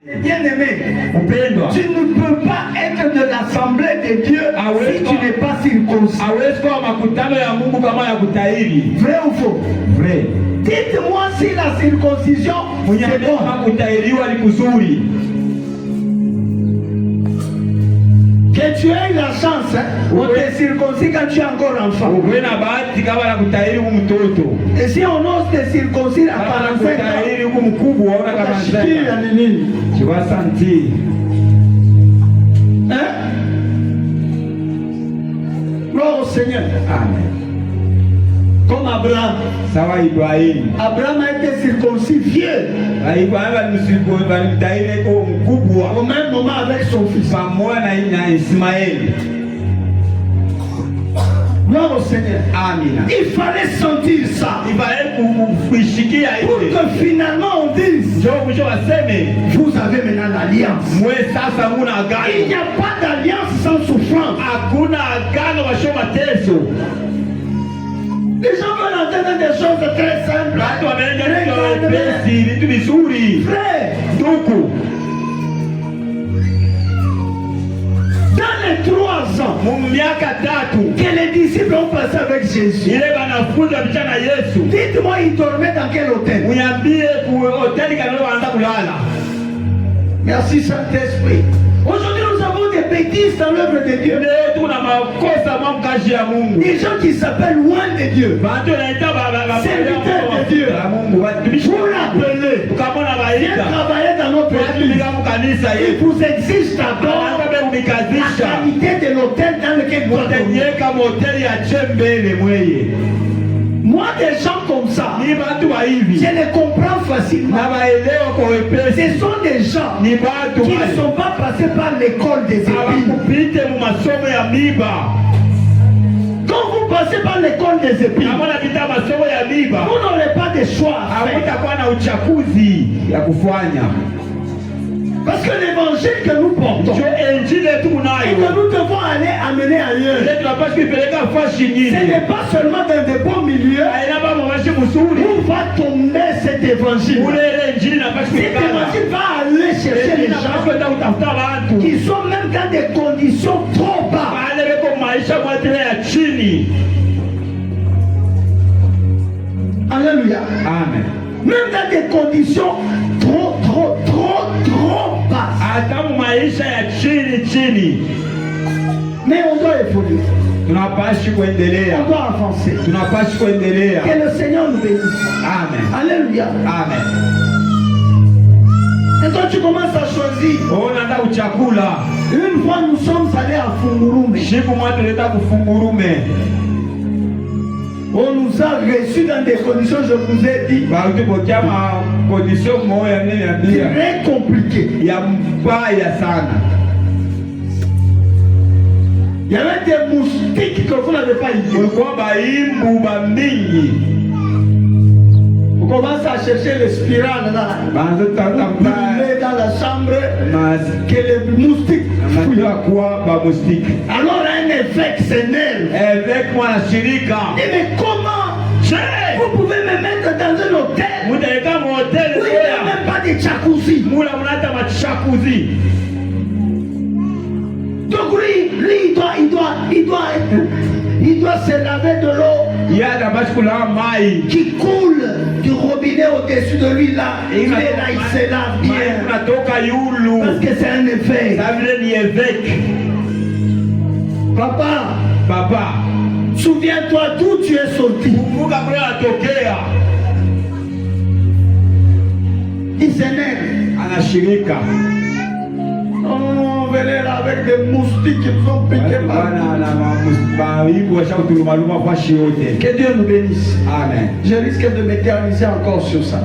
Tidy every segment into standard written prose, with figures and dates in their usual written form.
Bien-aimé, tu ne peux pas être de l'assemblée de Dieu si tu n'es pas circoncis. Vrai ou faux? Vrai. Dites-moi si la circoncision c'est bon. Que tu aies la chance, on te circoncis quand tu es encore enfant. Et si on ose te circoncire à 45 ans, tu vas sentir. Hein? Gloire au Seigneur. Amen. Comme Abraham. Abraham a été circoncis vieux. Au même moment avec son fils. Gloire au Seigneur. Amen. Il fallait sentir ça. Pour que finalement on dise, vous avez maintenant l'alliance. Il n'y a pas d'alliance sans souffrance. Les gens veulent entendre des choses très simples. Frère, dans les 3 ans que les disciples ont passé avec Jésus, dites-moi, ils dormaient dans quel hôtel? Merci Saint-Esprit. Aujourd'hui, nous avons des bêtises dans l'œuvre de Dieu. Des gens qui s'appellent loin de Dieu, serviteurs de Dieu. Pour l'appeler, viens travailler dans notre église. Il vous exige d'abord la qualité de l'hôtel dans lequel vous êtes. Moi, des gens comme ça, je les comprends facilement. Ce sont des gens qui ne sont pas passés par l'école des épines. Quand vous passez par l'école des épines, vous n'aurez pas de choix à faire. Parce que l'évangile que nous portons et que nous devons aller amener ailleurs, ce n'est pas seulement dans des bons milieux où va tomber cet évangile. Cet évangile va aller chercher les gens qui sont même dans des conditions trop bas. Alléluia. Amen. Même dans des conditions trop basses. Mais on doit évoluer. On doit avancer. Que le Seigneur nous bénisse. Amen. Alléluia. Amen. Et toi tu commences à choisir. Une fois nous sommes allés à Fungurume. On nous a reçus dans des conditions, je vous ai dit, très compliquées. Il y avait des moustiques que vous n'avez pas idée. On commence à chercher les spirales là. Dans la chambre, que les moustiques. Alors un évêque s'énerve. Mais comment vous pouvez me mettre dans un hôtel où il n'y a même pas de jacuzzi? Donc lui il doit se laver de l'eau qui coule du robinet au-dessus de lui là. Il est là, il se lave bien. Parce que c'est un évêque. Papa, souviens-toi d'où tu es sorti. Il s'énerve. On venait là avec des moustiques qui sont piqués par. Que Dieu nous bénisse. Amen. Je risque de m'éterniser encore sur ça.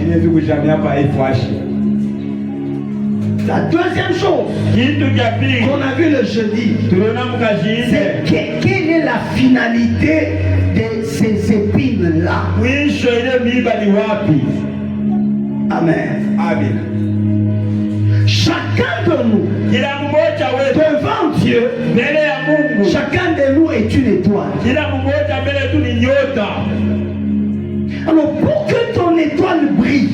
La deuxième chose qu'on a vu le jeudi, c'est quelle est la finalité de ces épines-là. Amen. Amen. Chacun de nous, devant Dieu, chacun de nous est une étoile. Alors pour que ton étoile brille,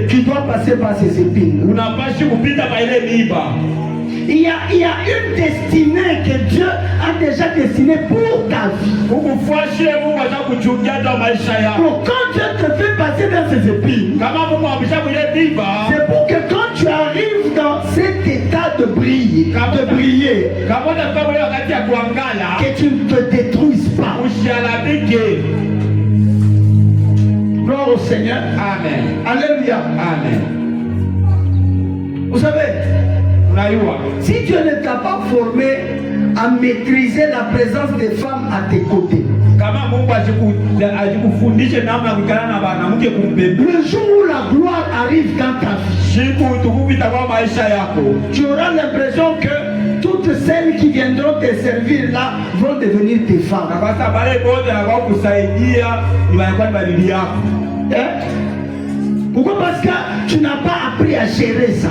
tu dois passer par ces épines. Il y a une destinée que Dieu a déjà destinée pour ta vie. Donc quand Dieu te fait passer dans ces épines, c'est pour que quand tu arrives dans cet état de briller, que tu ne te détruises pas. Gloire au Seigneur. Amen. Alléluia. Amen. Vous savez, si Dieu ne t'a pas formé à maîtriser la présence des femmes à tes côtés, le jour où la gloire arrive dans ta vie, tu auras l'impression que toutes celles qui viendront te servir là vont devenir tes femmes. Pourquoi? Parce que tu n'as pas appris à gérer ça.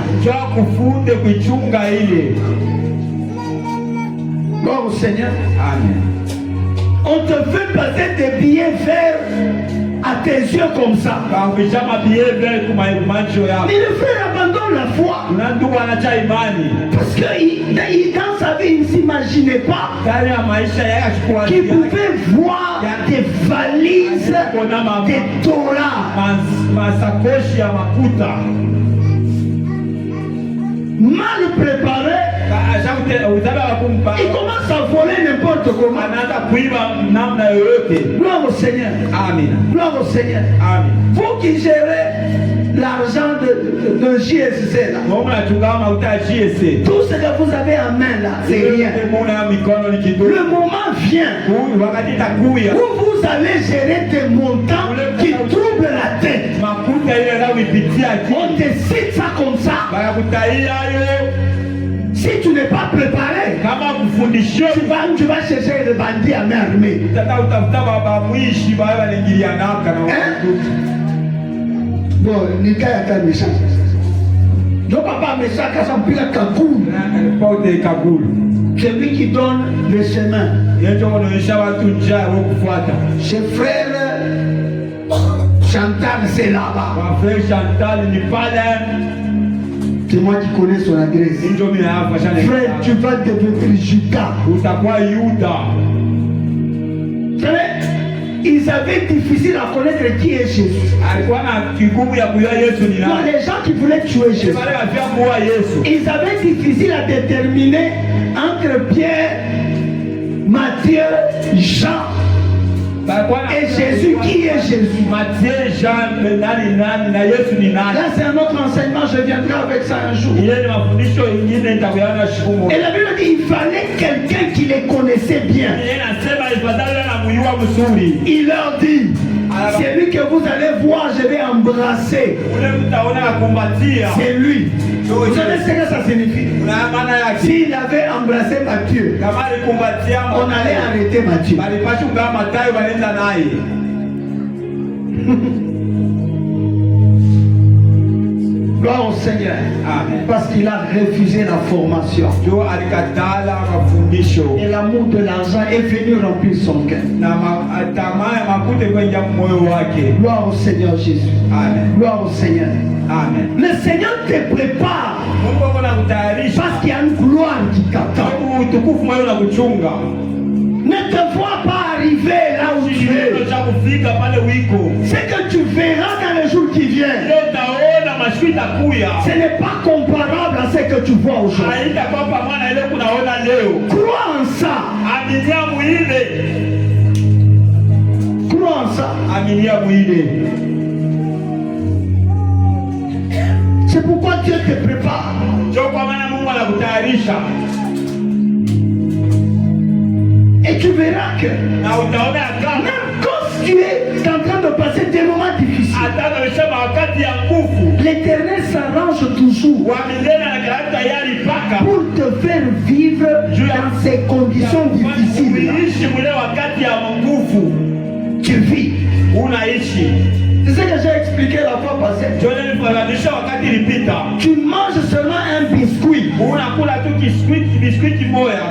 Gloire au Seigneur. Amen. On te fait passer des billets verts à tes yeux comme ça. Mais le frère abandonne la foi. Parce que dans sa vie, il ne s'imaginait pas qu'il pouvait voir des valises, des dollars. Mal préparé, il commence à voler n'importe comment. Gloire au Seigneur. Amen. Gloire au Seigneur. Amen. Vous qui gérez l'argent de JSC là, tout ce que vous avez en main là, c'est rien. Le moment vient où vous allez gérer des montants qui troublent la tête. On décide ça comme ça. Si tu n'es pas préparé, tu vas chercher le bandit à main armée. Bon, Nika est un méchant. Donc papa méchant, quand ça me Kagoul. C'est lui qui donne le chemin. Ses frères Chantal, c'est là-bas. C'est moi qui connais son adresse. Frère, tu vas devenir Judas. Ils avaient difficile à connaître qui est Jésus. Non, les gens qui voulaient tuer Jésus, ils avaient difficile à déterminer entre Pierre, Matthieu, Jean et Jésus. Qui est Jésus? Là c'est un autre enseignement, je viendrai avec ça un jour. Et la Bible dit qu'il fallait quelqu'un qui les connaissait bien. Il leur dit, c'est lui que vous allez voir, je vais embrasser. C'est lui. Vous savez ce que ça signifie? S'il avait embrassé Matthieu, on allait arrêter Matthieu. Gloire au Seigneur. Amen. Parce qu'il a refusé la formation. Et l'amour de l'argent est venu remplir son cœur. Gloire au Seigneur Jésus. Amen. Gloire au Seigneur. Amen. Le Seigneur te prépare parce qu'il y a une gloire qui t'attend. Ne te vois pas arriver là où tu es. C'est que tu verras dans les jours qui viennent. Ce n'est pas comparable à ce que tu vois aujourd'hui. Crois en ça. Crois en ça. C'est pourquoi Dieu te prépare. Et tu verras que même quand tu es en train de passer des moments difficiles, l'Éternel s'arrange toujours pour te faire vivre dans ces conditions difficiles. Tu vis. C'est ce que j'ai expliqué la fois passée. Tu manges seulement un biscuit.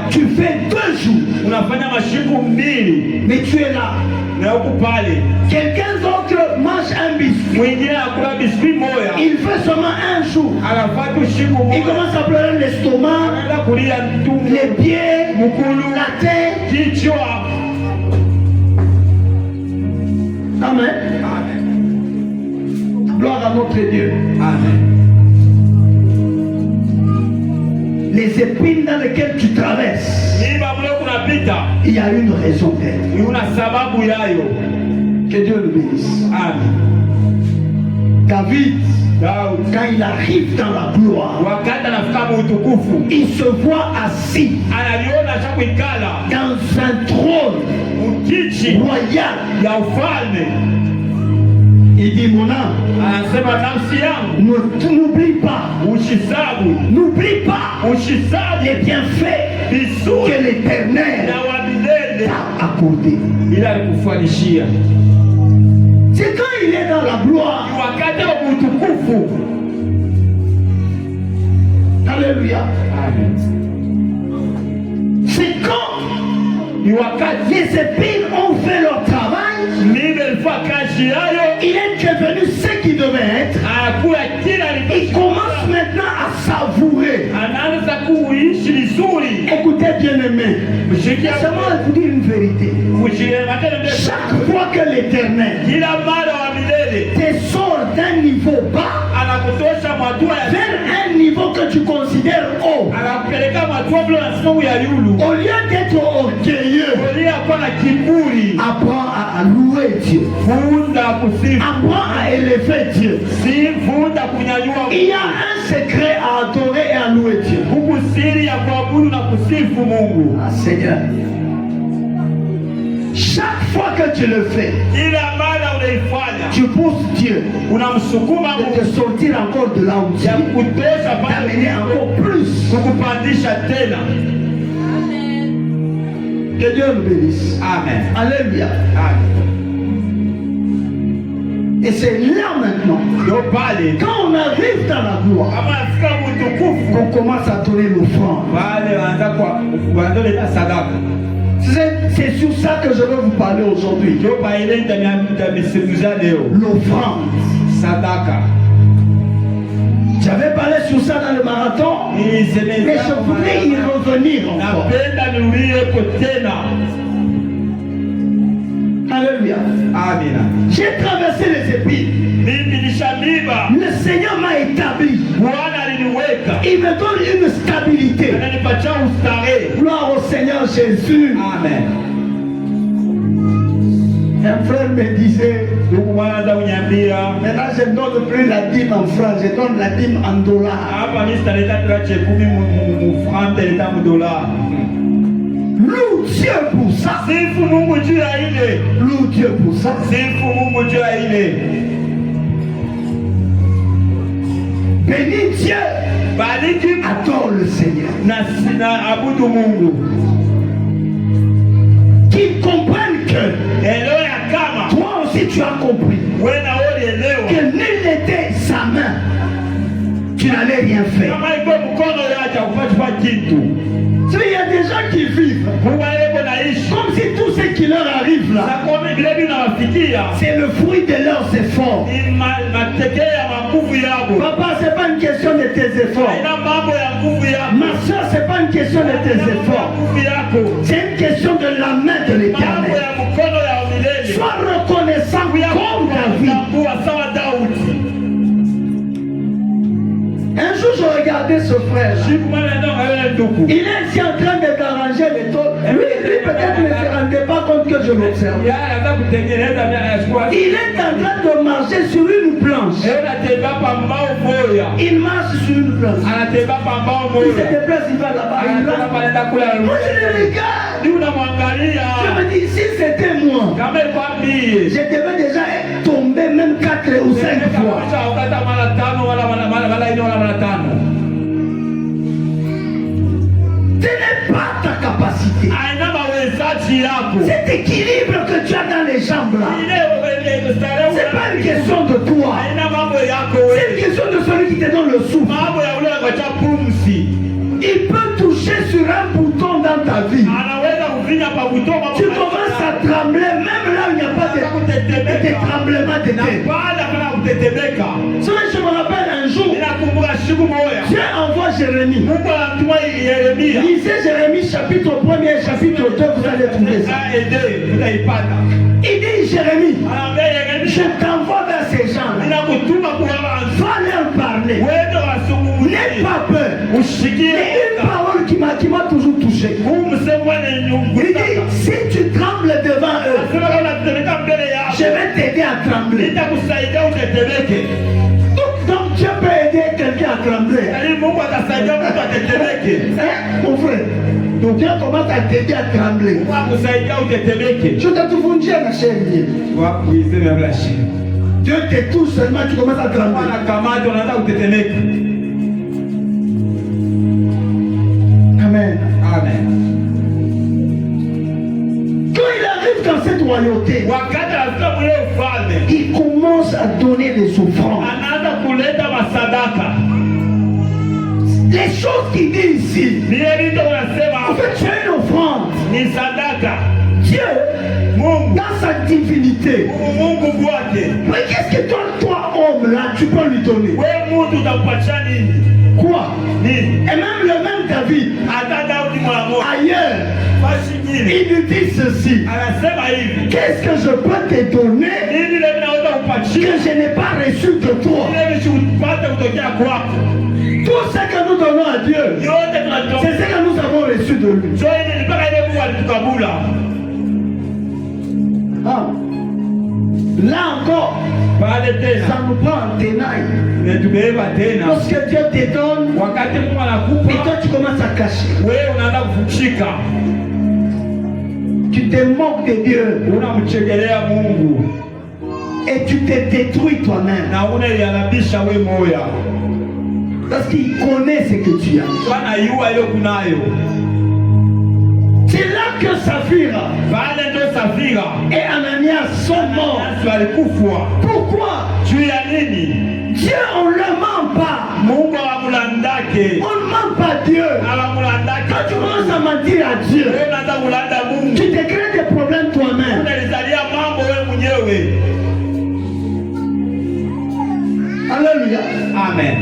Tu fais 2 jours. Mais tu es là. Quelqu'un d'autre mange un biscuit. Mwingine anakula biskuit moja. Il fait seulement un jour. Anafanya siku moja. Il commence à pleurer l'estomac, Anaanza kulia tumbo, les pieds, mkulu, la tête. kichwa. Amen. Amen. Gloire à notre Dieu. Amen. Les épines dans lesquelles tu traverses, Miba mle kunapita, il y a une raison d'être. una sababu yayo. Que Dieu le bénisse. Amen. David, Daudi quand il arrive dans la gloire, wakati anafika muutukufu, il se voit assis analiona cha kuikala dans un trône mkiti royal. ya ufalme. Il dit, mon âme, Anasema nafsi yangu n'oublie pas, n'oublie pas les bienfaits vizuri que l'Éternel na wa milele t'a accordé. ila alikufanishia. C'est quand il est dans la gloire. Ni wakati wa utukufu. Alléluia. Amen. C'est quand Ni wakati les épines ont fait leur travail. mimi alifanya kazi yayo, Il est devenu ce qu'il devait être. anakula kila Il alichokuwa. commence maintenant à savourer. Anaanza kuishi vizuri. Écoutez bien aimé, laissez-moi vous dire une vérité. Chaque fois que l'Éternel Kila mara wa milele te sort d'un niveau bas anakutosha matua ya vers un niveau que tu considères haut, anakupeleka matua vile unasema ya yulu. au lieu d'être orgueilleux, Olia kwa na kiburi, apprends à louer Dieu. funda kusifu, Apprends à élever Dieu. si funda kunyanyua. Il y a un secret à adorer et à louer Dieu. Huku siri ya kuabudu na kusifu Mungu. Ah, Seigneur, chaque fois que tu le fais, Kila mara unaifanya tu pousses Dieu unamsukuma de te Mungu sortir encore de là où tu ya es, kutosha pale d'amener encore plus. kukupandisha tena. Que Dieu nous bénisse. Amen. Alléluia. Amen. Et c'est là maintenant, Ndio pale quand on arrive dans la gloire, kama nafika utukufu qu'on commence à donner l'offrande. pale wanaanza leta sadaka. C'est sur ça que je veux vous parler aujourd'hui. Ndio pale nitamisemuzia leo L'offrande. sadaka. J'avais parlé sur ça dans le marathon, mais je voudrais y revenir encore. Napenda nirudie tena. Alléluia. Amina. J'ai traversé les épines. Mimi nishamiba. Le Seigneur m'a établi. Bwana aliniweka. Il me donne une stabilité. Ananipatia ustare. Gloire au Seigneur Jésus. Amen. Un frère me disait, Ndugu mwanza uniambia, maintenant je ne donne plus la dîme en francs, je donne la dîme en dollars. hapa mimi sitaleta kila chekumi mu franc leta mu dollar. Loue Dieu pour ça. Sifu Mungu juu ya ile. Loue Dieu pour ça. Sifu Mungu juu ya ile. Bénis Dieu. Bariki Adore le Seigneur. na abudu Mungu. Qu'ils comprennent que Elewa ya kama toi aussi tu as compris wewe na wewe elewa. que nul n'était sa main. Tu n'allais rien faire. Kama iko mkono yake kupata kitu. Il y a des gens qui vivent Mungu aleko naishi. comme si tout ce qui leur arrive là, Sakome vile vinawafikia. c'est le fruit de leurs efforts. Ni mateke ya makuvu yabo. Papa, c'est pas une question de tes efforts. Haina mambo ya nguvu yako. Ma soeur, c'est pas une question de tes efforts. Nguvu yako. C'est une question de la main de Mambo l'Éternel. ya mkono ya milele. Sois reconnaissant comme David. Kutambua sawa Daudi. Un jour, je regardais ce frère. Siku moja ndio wewe ndugu. Il est ici en train de d'arranger les taux. Lui, peut-être ne se rendait pas compte que je l'observe. Ya anaanza kutengeneza vya yashua. Il est en train de marcher sur une planche. Leo natembea pa mbao moja. Il marche sur une planche. Anatembea pa mbao Il moja. se déplace, il va là-bas. Il Anatoka va. pale kula. Moi, je le regarde. Ni unamwangalia. Je me dis, si c'était moi, Kama ilikuwa mie. je devais déjà tomber même 4 ou 5 fois. Ukata mara tano wala ine wala mara tano. Ce n'est pas ta capacité. Aina mawezaji yako. Cet équilibre que tu as dans les jambes là, Ile starehe. c'est pas une question de toi. Aina mambo yako C'est wewe. une question de celui qui te donne le souffle. Mambo ya ule ngoja pumzi. Il peut toucher sur un bouton dans ta vie. Anaweza kufinya pa buto mambo. Tu commences à trembler même là où il n'y a pas de des tremblements de terre. Je me rappelle un jour, Dieu envoie Jérémie. Lisez Jérémie chapitre 1er et chapitre 2, vous allez trouver ça. Il dit Jérémie, je t'envoie vers ces gens. Va leur parler. N'aie pas peur. C'est une parole qui m'a toujours touché. Il dit, si tu trembles devant eux, je vais t'aider à trembler. Donc Dieu peut aider quelqu'un à trembler. Mon frère, donc Dieu commence à t'aider à trembler. Je t'ai tout vendu à la chaîne. Dieu te touche seulement, tu commences à trembler. Amen. Amen. Quand il arrive dans cette royauté, il commence à donner des offrandes. Les choses qu'il dit ici, en fait, tu as une offrande. Dieu, dans sa divinité, mais qu'est-ce que toi, homme, là, tu peux lui donner? Quoi? Et même le même David, ailleurs, il lui dit ceci. Qu'est-ce que je peux te donner que je n'ai pas reçu de toi? Tout ce que nous donnons à Dieu, c'est ce que nous avons reçu de lui. Ah. Là encore, ça nous prend en tenaille. Lorsque Dieu te donne, et toi tu commences à cacher. Tu te moques de Dieu. Et tu te détruis toi-même. Parce qu'il connaît ce que tu as. C'est là que Saphira et Ananias sont morts. Pourquoi? Dieu, on ne le ment pas. On ne ment pas Dieu. Quand tu commences à mentir à Dieu, tu te crées des problèmes toi-même. Alléluia. Amen.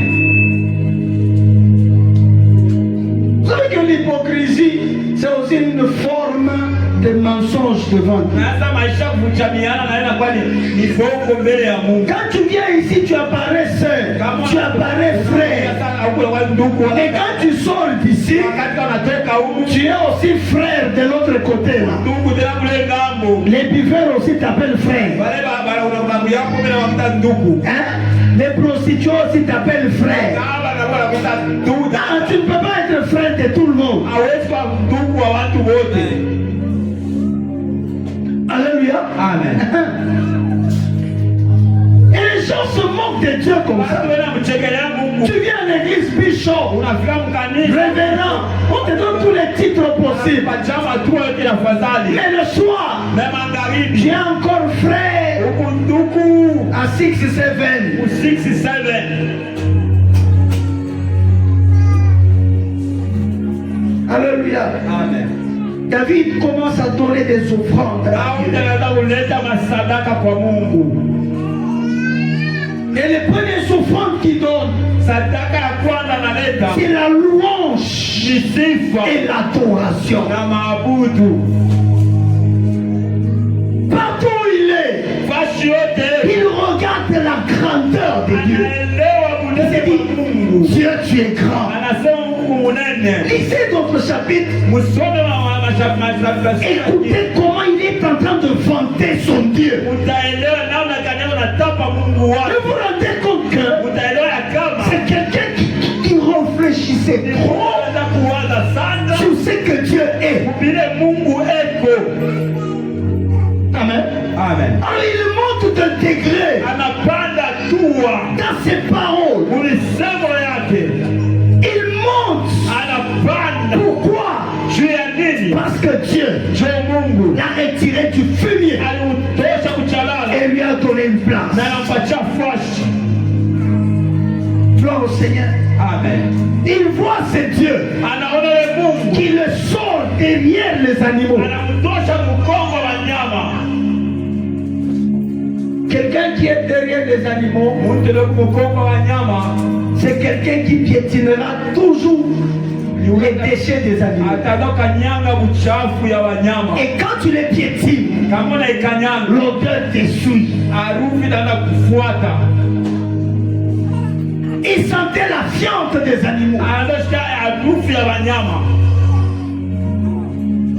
Vous savez que l'hypocrisie, c'est aussi une forme de mensonge devant Dieu. Quand tu viens ici, tu apparais sœur, tu apparais frère. Et quand tu sors d'ici, tu es aussi frère de l'autre côté là. Les buveurs aussi t'appellent frère. Hein? Les prostituées aussi t'appellent frère. Ah, tu ne peux pas être frère de tout le monde. Alléluia. Amen. Et les gens se moquent de Dieu comme ça. Tu viens à l'église bishop, révérend, on te donne tous les titres possibles. Mais le soir, tu es encore frère à 6-7. Alléluia. Amen. David commence à donner des offrandes. Et les premières offrandes qu'il donne, c'est la louange et l'adoration. Partout où il est, il regarde la grandeur de Dieu. Il se dit, Dieu, tu es grand. Lisez d'autres chapitres. Écoutez comment il est en train de vanter son Dieu. Vous vous rendez compte que c'est quelqu'un qui réfléchissait trop sur ce que Dieu est. Amen. Amen. Alors il monte de degré dans ses paroles. Il monte. Pourquoi? Parce que Dieu l'a retiré du fumier et lui a donné une place. Gloire au Seigneur. Amen. Il voit ce Dieu qui le sort derrière les animaux. qui est derrière les animaux, c'est quelqu'un qui piétinera toujours les déchets des animaux. Et quand tu les piétines, l'odeur te suit. Il sentait la fiente des animaux.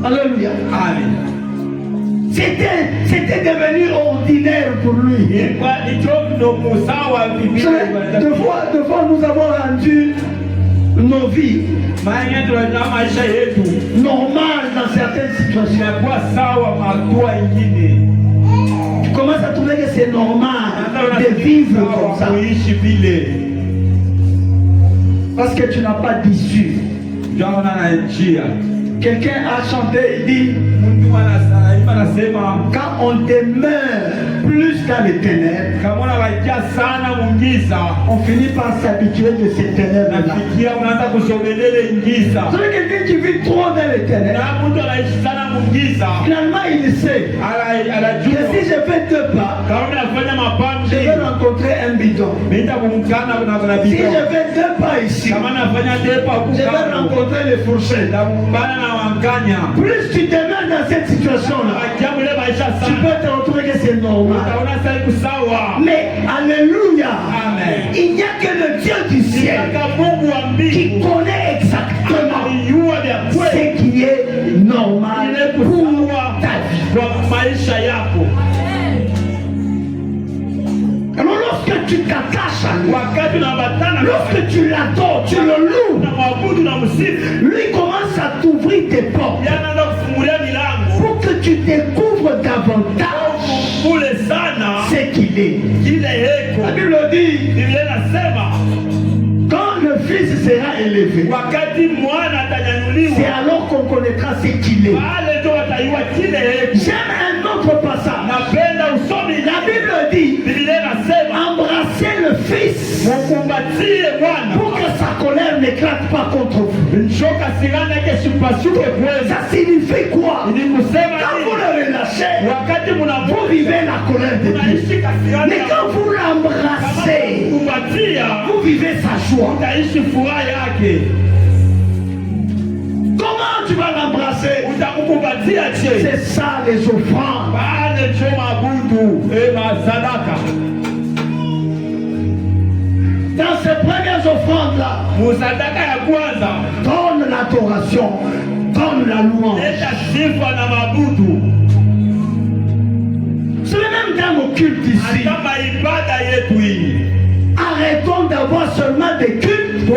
Alléluia. Amen. C'était devenu ordinaire pour lui. Deux fois nous avons rendu nos vies normales dans certaines situations. Tu commences à trouver que c'est normal de vivre comme ça. Parce que tu n'as pas d'issue. Quelqu'un a chanté, il dit, quand on demeure plus dans les ténèbres, on finit par s'habituer de ces ténèbres-là. C'est quelqu'un qui vit trop dans les ténèbres. Finalement, il sait que si je fais 2 pas, je vais rencontrer un bidon. Si je fais 2 pas ici, je vais rencontrer les fourchettes. Plus tu demeures dans cette situation-là, tu peux te retrouver que c'est normal. Mais alléluia, il n'y a que le Dieu du ciel qui connaît exactement ce qui est normal pour ta vie. Alors lorsque tu t'attaches à lui, lorsque tu l'adores, tu le loues, lui commence à t'ouvrir tes portes pour que tu découvres davantage ce qu'il est. La Bible dit, quand le Fils sera élevé, c'est alors qu'on connaîtra ce qu'il est. J'aime un autre passage. La Bible dit, embrassez le Fils pour que sa colère n'éclate pas contre vous. Ça signifie quoi? Quand vous le relâchez, vous vivez la colère de Dieu. Mais quand vous l'embrassez, vous vivez sa joie. Comment tu vas l'embrasser? C'est ça les offrandes. Dans ces premières offrandes-là, donne l'adoration, donne la louange. C'est le même dans nos cultes ici. Arrêtons d'avoir seulement des cultes où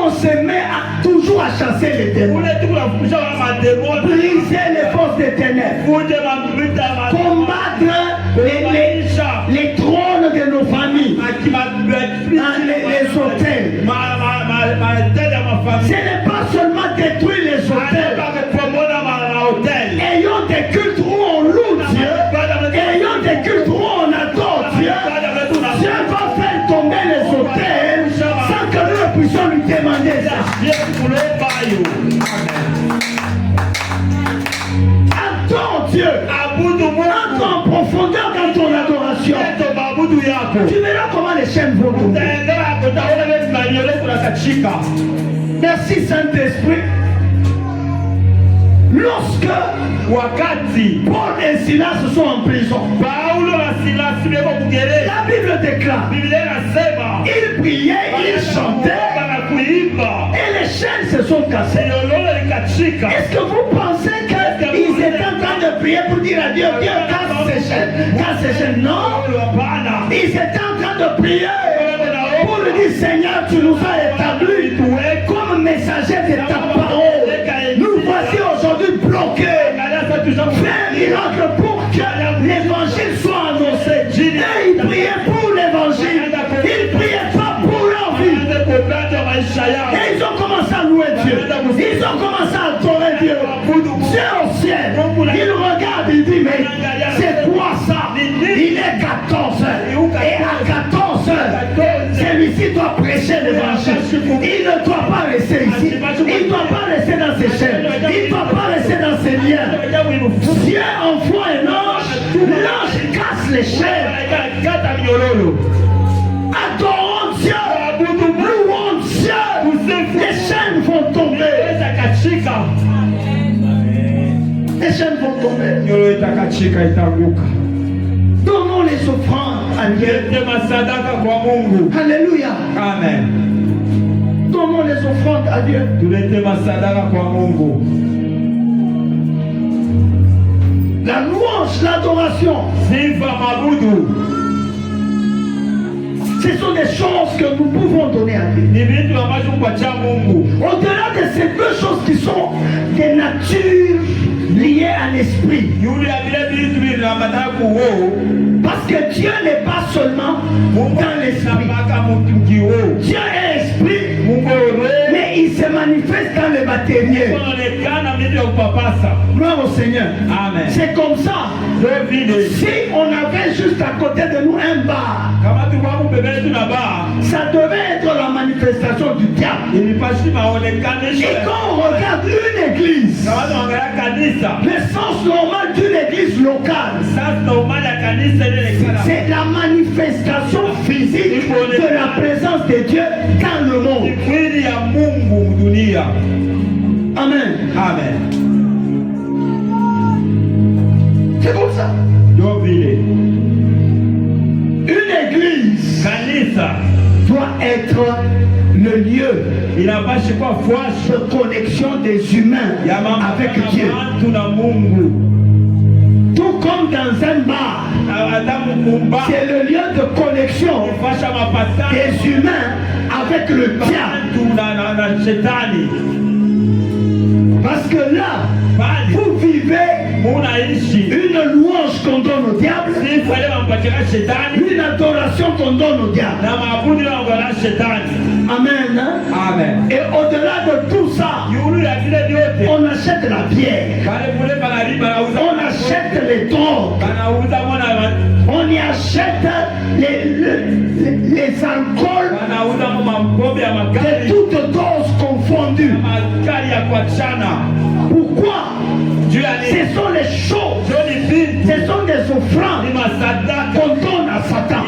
on se met toujours à chasser les démons, briser les forces des ténèbres, combattre les trônes de nos familles, les hôtels. Ce n'est pas seulement détruire les hôtels. Ayons des cultes où on loue Dieu. Ayons des cultes où on adore Dieu. Dieu va faire tomber les hôtels sans que nous ne puissions lui demander ça. Adore Dieu. Entre en profondeur dans ton adoration. Tu verras comment les chaînes vont tomber. Merci Saint-Esprit. Lorsque Paul et Silas sont en prison, la Bible déclare, ils priaient, ils chantaient, et les chaînes se sont cassées. Est-ce que vous pensez qu'ils étaient en train de prier pour dire à Dieu, Dieu casse ces chaînes? Non, ils étaient en train de prier pour lui dire, Seigneur, tu nous as établis comme messager de ta parole. Nous voici aujourd'hui bloqués. Fais un miracle pour que l'évangile soit annoncé. Et ils priaient pour l'évangile. Ils priaient pas pour leur vie. Et ils ont commencé à louer Dieu. Ils ont commencé à adorer Dieu. Dieu au ciel. Il regarde, il dit, mais c'est quoi ça? Il est 14 heures. Et à 14 heures, celui-ci doit prêcher l'évangile. Il ne doit pas rester ici. Il ne doit pas rester dans ses chaînes. Il ne doit pas rester dans ses liens. Dieu envoie un ange L'ange casse les chaînes. Adorons Dieu. Louons Dieu. Les chaînes vont tomber. Les chaînes vont tomber. Donnons les offrandes à Dieu. Alléluia. Amen. Donnons les offrandes à Dieu. La louange, l'adoration. Ce sont des choses que nous pouvons donner à Dieu. Au-delà de ces deux choses qui sont des natures liées à l'esprit. Parce que Dieu n'est pas seulement dans l'esprit. Dieu est esprit, mais il se manifeste dans le matériel. Gloire au Seigneur. Amen. C'est comme ça. Si on avait juste à côté de nous un bar, ça devait être la manifestation du diable. Et quand on regarde une église, le sens normal d'une église locale, c'est la manifestation physique de la présence de Dieu dans le monde. Amen. Amen. C'est comme ça. Une église doit être le lieu de connexion des humains avec Dieu. Tout comme dans un bar, c'est le lieu de connexion des humains avec le diable. Parce que là, vous vivez une louange qu'on donne au diable, une adoration qu'on donne au diable. Amen. Amen. Et au-delà de tout ça, on achète la bière, on achète les drogues, on y achète les alcools de toutes doses confondues. Pourquoi? Ce sont les choses, ce sont des offrandes qu'on donne à Satan.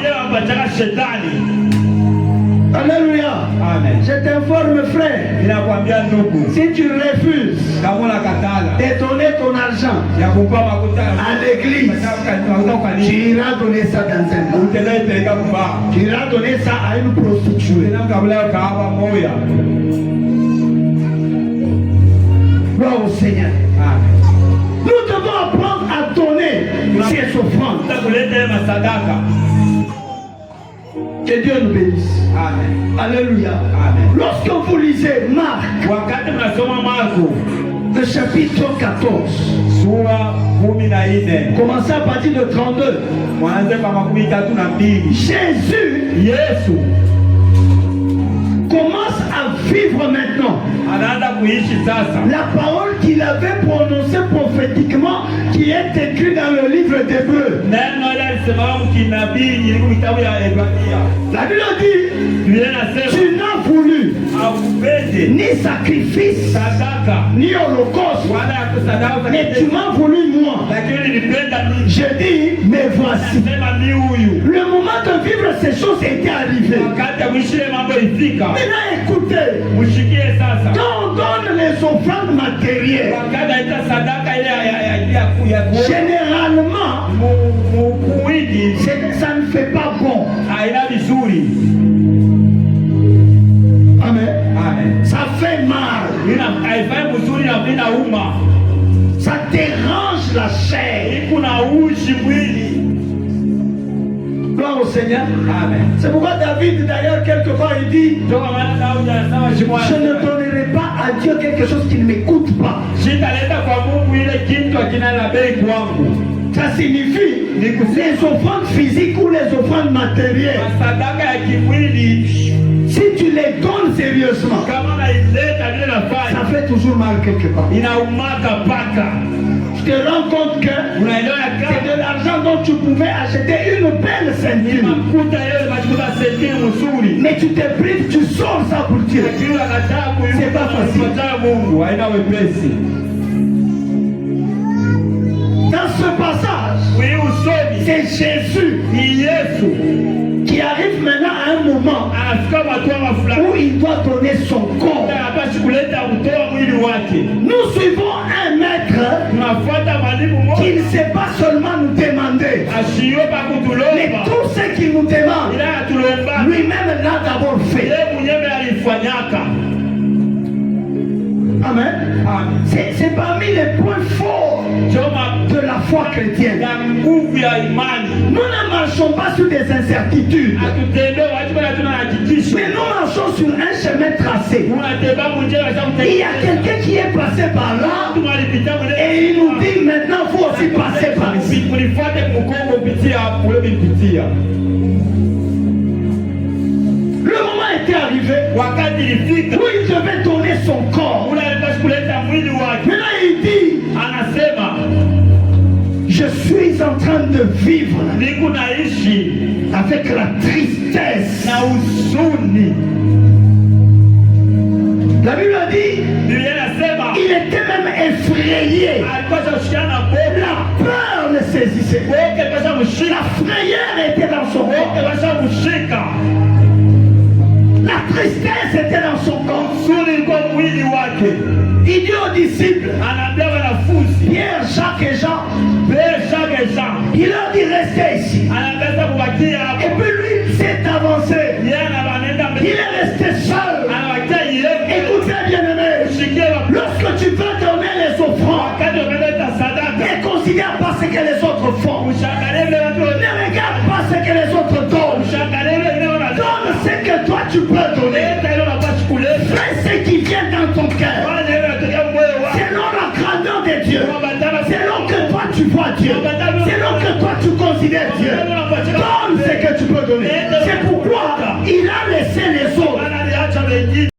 Alléluia. Amen. Je t'informe, frère, si tu refuses de donner ton argent à l'église, tu iras donner ça dans un bar. Tu iras donner ça à une prostituée. Gloire au Seigneur. Amen. Nous devons apprendre à donner ces offrandes. Que Dieu nous bénisse. Amen. Alléluia. Amen. Lorsque vous lisez Marc, le chapitre 14, commencez à partir de 32. Jésus commence à vivre maintenant la parole qu'il avait prononcée prophétiquement, qui est écrite dans le livre d'Hébreux. La Bible dit, tu n'as voulu ni sacrifice, ni holocauste, mais tu m'as voulu moi. Je dis, mais voici. Le moment de vivre ces choses était arrivé. Maintenant écoutez, quand on donne les offrandes matérielles, généralement, ça ne fait pas bon. Amen. Amen. Ça fait mal. Ça dérange la chair. Gloire au Seigneur. Amen. C'est pourquoi David, d'ailleurs, quelque part, il dit, je ne donnerai pas à Dieu quelque chose qui ne m'écoute pas. Ça signifie les offrandes physiques ou les offrandes matérielles. Si tu les donnes sérieusement, ça fait toujours mal quelque part. Tu te rends compte que c'est de l'argent dont tu pouvais acheter une belle ceinture. Mais tu te prives, tu sors ça pour Dieu. C'est pas facile. Dans ce passage, C'est Jésus qui arrive maintenant à un moment où il doit donner son corps. Nous suivons un maître qui ne sait pas seulement nous demander, mais tout ce qu'il nous demande, lui-même l'a d'abord fait. Amen. C'est parmi les points forts de la foi chrétienne. Nous ne marchons pas sur des incertitudes, mais nous marchons sur un chemin tracé. Il y a quelqu'un qui est passé par là et il nous dit maintenant il faut aussi passer par ici. Le moment était arrivé où il devait donner son corps. Maintenant il dit, je suis en train de vivre avec la tristesse. La Bible a dit, il était même effrayé. La peur le saisissait. La frayeur était dans son corps. La tristesse était dans son corps. Il dit aux disciples, Pierre, Jacques et Jean, il leur dit restez ici. Et puis lui il s'est avancé. Il est resté seul. Écoutez bien aimé, lorsque tu veux donner les offrandes, ne considère pas ce que les autres font. Ne regarde pas ce que les autres donnent. Donne ce que toi tu peux donner. Fais ce qui vient dans ton cœur. Selon la grandeur de Dieu. Selon que toi tu vois Dieu. Selon que toi tu considères Dieu. Donne ce que tu peux donner. C'est pourquoi il a laissé les autres.